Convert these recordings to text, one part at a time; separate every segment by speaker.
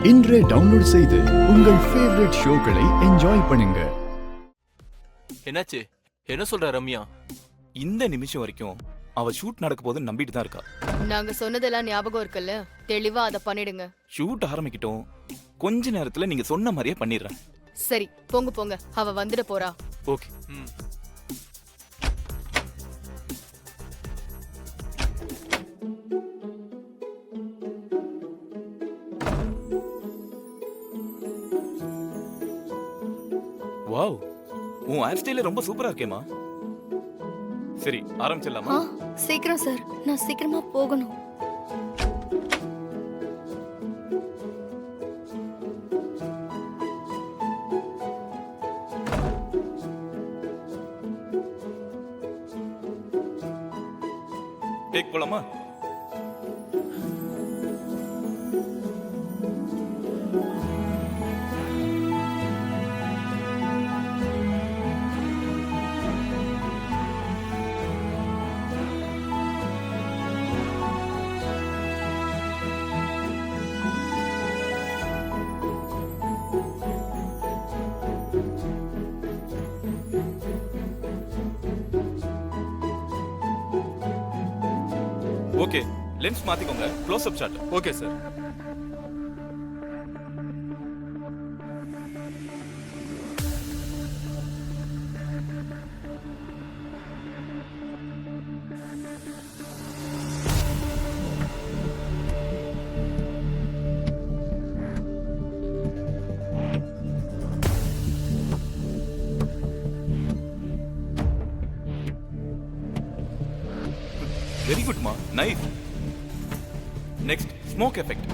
Speaker 1: இன்றே டவுன்லோட் செய்து உங்கள் ஃபேவரட் ஷோக்களை என்ஜாய் பண்ணுங்க.
Speaker 2: என்னாச்சு? என்ன சொல்ற ரம்யா?
Speaker 3: இந்த நிமிஷம் வரைக்கும் அவ ஷூட் நடக்க போதுன்னு நம்பிட்டு தான் இருக்கா.
Speaker 4: நாங்க சொன்னதெல்லாம் ஞாபகம் இருக்குல்ல, தெளிவா அதை பண்ணிடுங்க.
Speaker 3: ஷூட் ஆரம்பிக்கிட்டோம், கொஞ்ச நேரத்துல நீங்க சொன்ன மாதிரியே பண்ணிடுறேன்.
Speaker 4: சரி போங்க போங்க, அவ வந்துட போறா.
Speaker 3: ஓகே. வாவ், உன் ஹேர் ஸ்டைல் ரொம்ப சூப்பரா இருக்கேமா. சரி ஆரம்பிச்சிடலாமா?
Speaker 4: சீக்கிரம் சார், நான் சீக்கிரமா போகணும்.
Speaker 3: டேக் போலாமா? ஓகே, லென்ஸ் மாத்திக்கோங்க. Close up shot.
Speaker 2: Okay sir.
Speaker 3: Very good மா, nice. Next smoke effect.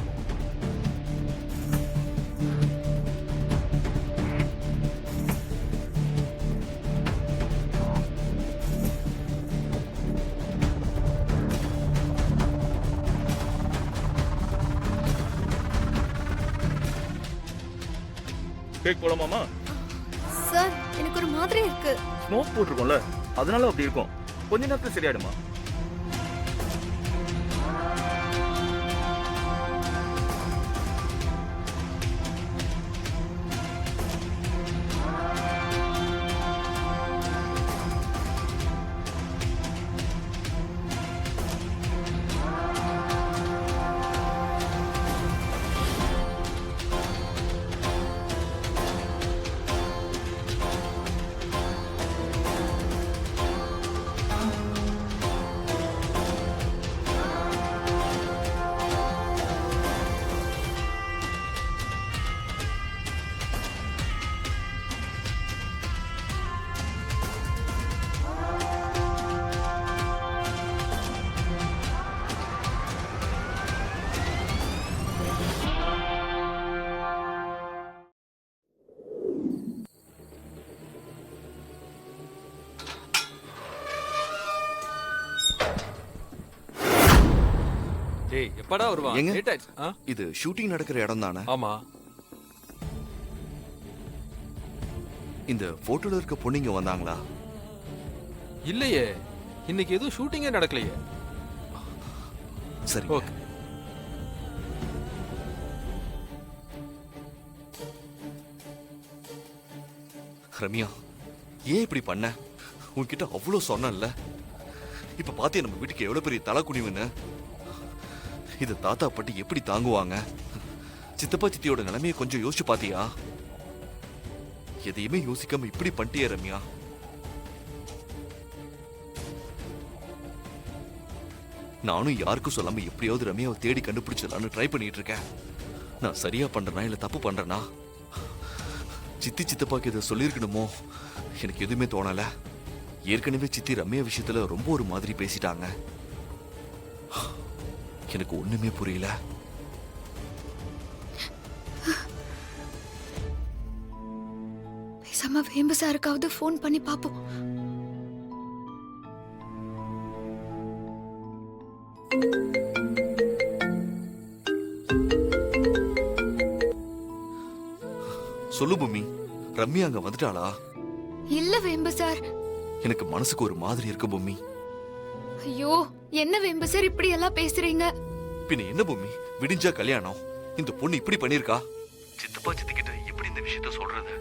Speaker 3: Take போலாமாமா?
Speaker 4: சார் எனக்கு ஒரு மாதிரி இருக்கு.
Speaker 3: ஸ்மோக் போட்டிருக்கோம்ல, அதனால அப்படி இருக்கும். கொஞ்ச நேரத்துல சரியாயிடுமா?
Speaker 2: டேய் எப்படா வருவான்?
Speaker 5: எங்க?
Speaker 2: லேட் ஆயிடுச்சு.
Speaker 5: இது ஷூட்டிங் நடக்கிற இடம் தானே?
Speaker 2: ஆமா.
Speaker 5: இந்த போட்டோல இருக்க பொண்ணுங்க வந்தாங்களா?
Speaker 2: இல்லையே, இன்னைக்கு எதுவும் ஷூட்டிங்கே நடக்கலையே.
Speaker 5: சரி
Speaker 2: ஓகே.
Speaker 5: ரம்யா, ஏன் இப்படி பண்ண? உன்கிட்ட அவ்வளவு சொன்னேன்ல. இப்ப பாத்தியா நம்ம வீட்டுக்கு எவ்வளவு பெரிய தலை குனிவுன்னு. இது தாத்தா பாட்டி எப்படி தாங்குவாங்க? சித்தப்பா சித்தியோட நிலைமையை கொஞ்சம் யோசிச்சு பாத்தியா? எதையுமே யோசிக்காம இப்படி பண்ணிட்டியே ரம்யா. நானும் யாருக்கும் சொல்லாம எப்படியாவது ரம்யாவை தேடி கண்டுபிடிச்சிடலான்னு ட்ரை பண்ணிட்டு இருக்கேன். நான் சரியா பண்றேனா இல்ல தப்பு பண்றேனா? சித்தி சித்தப்பாக்கு இதை சொல்லியிருக்கணுமோ? எனக்கு எதுவுமே தோணல. ஏற்கனவே சித்தி ரம்யா விஷயத்துல ரொம்ப ஒரு மாதிரி பேசிட்டாங்க. எனக்கு ஒண்ணுமே புரியல.
Speaker 4: பேசாம வேம்பு சாருக்காவது ஃபோன் பண்ணி பாப்போம்.
Speaker 5: சொல்லு பூமி, ரம்யா அங்க வந்துட்டாளா?
Speaker 4: இல்ல வேம்பு சார்.
Speaker 5: எனக்கு மனசுக்கு ஒரு மாதிரி இருக்கு பூமி.
Speaker 4: ஐயோ, என்ன வேம்பு சார் இப்படி எல்லாம் பேசுறீங்க?
Speaker 5: பின்ன என்ன பூமி, விடிஞ்சா கல்யாணம், இந்த பொண்ணு இப்படி பண்ணிருக்கா? சித்தப்பா சித்திக்கிட்ட எப்படி இந்த விஷயத்த சொல்றது?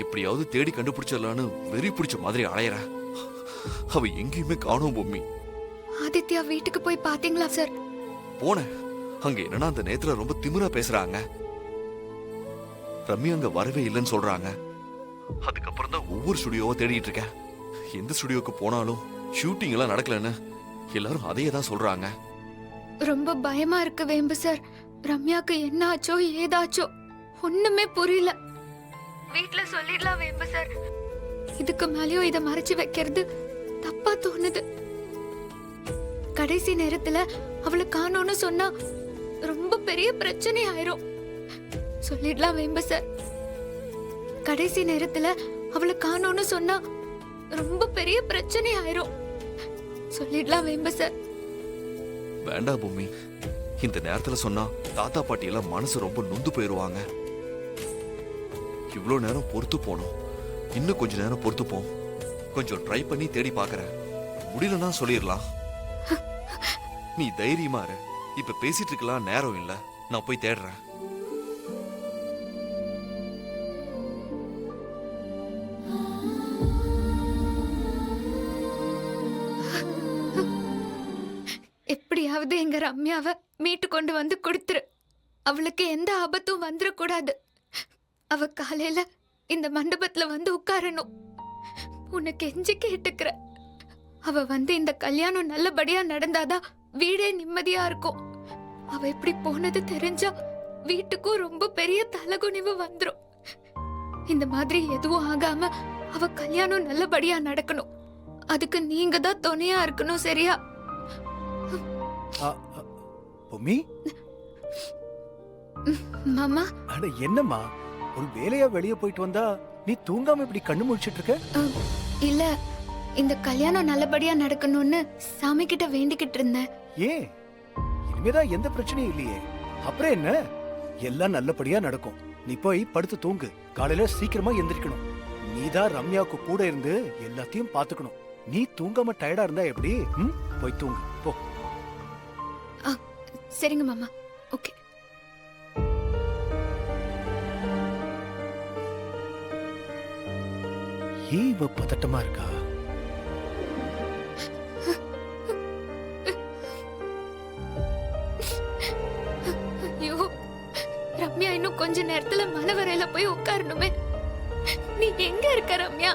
Speaker 5: எப்படியாவது தேடி கண்டுபிடிச்சிடலான்னு வெறி பிடிச்ச மாதிரி அலையற. அவ எங்கேயுமே காணோம் பொம்மி.
Speaker 6: ஆதித்யா வீட்டுக்கு போய் பாத்தீங்களா சார்?
Speaker 5: போனேன். அங்க என்னன்னா அந்த நேத்துல ரொம்ப திமிரா பேசுறாங்க. ரம்யா அங்க வரவே இல்லைன்னு சொல்றாங்க. அதுக்கப்புறம் தான் ஒவ்வொரு ஸ்டுடியோவா தேடிட்டு இருக்கேன். எந்த ஸ்டுடியோக்கு போனாலும் ஷூட்டிங் எல்லாம் நடக்கலன்னு எல்லாரும் அதையே தான் சொல்றாங்க.
Speaker 6: ரொம்ப பயமா இருக்கு வேம்பு சார். ரம்யாக்கு என்ன ஆச்சோ ஏதாச்சோ ஒண்ணுமே புரியல. வீட்ல சொல்லிடலாம் வேம்பு சார். இதுக்கு மேலயும் இத மறைச்சு வைக்கிறது தப்பா தோணுது. கடைசி நேரத்துல அவளை காணோம்னு சொன்னா ரொம்ப பெரிய பிரச்சனை ஆயிரும். சொல்லிடலாம் வேம்பு சார். கடைசி நேரத்துல அவளை காணோம்னு சொன்னா ரொம்ப பெரிய பிரச்சனை ஆயிரும். சொல்லிடலாம் வேம்பு சார்.
Speaker 5: வேண்டாம் பொம்மி. இந்த நேரத்துல சொன்னா தாத்தா பாட்டி எல்லாம் மனசு ரொம்ப நொந்து போயிருவாங்க. இவ்ளோ நேரம் பொறுத்து போனோம். இன்னும் கொஞ்ச நேரம் பொறுத்துப்போம். கொஞ்சம் ட்ரை பண்ணி தேடி பாக்குறேன். முடியலன்னா சொல்லிடலாம். நீ தைரியமா இரு. இப்ப பேசிட்டு இருக்கலாம் நேரம் இல்ல. நான் போய் தேடுறேன்.
Speaker 6: எப்படியாவது எங்க ரம்யாவை மீட்டு கொண்டு வந்து கொடுத்துரு. அவளுக்கு எந்த ஆபத்தும் வந்துடக்கூடாது. அவ காலையில இந்த மண்டபத்துல வந்து உட்காரணும். உனக்கு எஞ்சி கேட்டுக்கிற. அவ வந்து இந்த கல்யாணம் நல்லபடியா நடந்தாதான் வீடே நிம்மதியா இருக்கும். அவ இப்படி போனது தெரிஞ்சா வீட்டுக்கும் ரொம்ப பெரிய தலகுனிவு வந்துரும். இந்த மாதிரி எதுவும் ஆகாம அவ கல்யாணம் நல்லபடியா நடக்கணும். அதுக்கு நீங்க தான் துணையா இருக்கணும். சரியா?
Speaker 7: பொம்மி,
Speaker 6: மாமா.
Speaker 7: அட என்னம்மா, ஒரு வேலையா வெளியே போயிட்டு வந்தா நீ தூங்காம இப்படி கண்ணு முழிச்சிட்டு இருக்க?
Speaker 6: இல்ல, இந்த கல்யாணம் நல்லபடியா நடக்கணும்னு சாமி கிட்ட வேண்டிக்கிட்டு இருந்தேன்.
Speaker 7: ஏன், இனிமேதான் எந்த பிரச்சனையும் இல்லையே. அப்புறம் என்ன, எல்லாம் நல்லபடியா நடக்கும். நீ போய் படுத்து தூங்கு. காலையில சீக்கிரமா எந்திரிக்கணும். நீதான் ரம்யாவுக்கு கூட இருந்து எல்லாத்தையும் பாத்துக்கணும். நீ தூங்காம டயர்டா இருந்தா எப்படி? போய் தூங்கு போ.
Speaker 6: சரிங்க மாமா. ஓகே.
Speaker 7: ஏன் இவ பதட்டமா இருக்கா?
Speaker 6: ஐயோ, ரம்யா இன்னும் கொஞ்ச நேரத்துல மனவரையில போய் உட்காரணுமே. நீ எங்க இருக்க ரம்யா?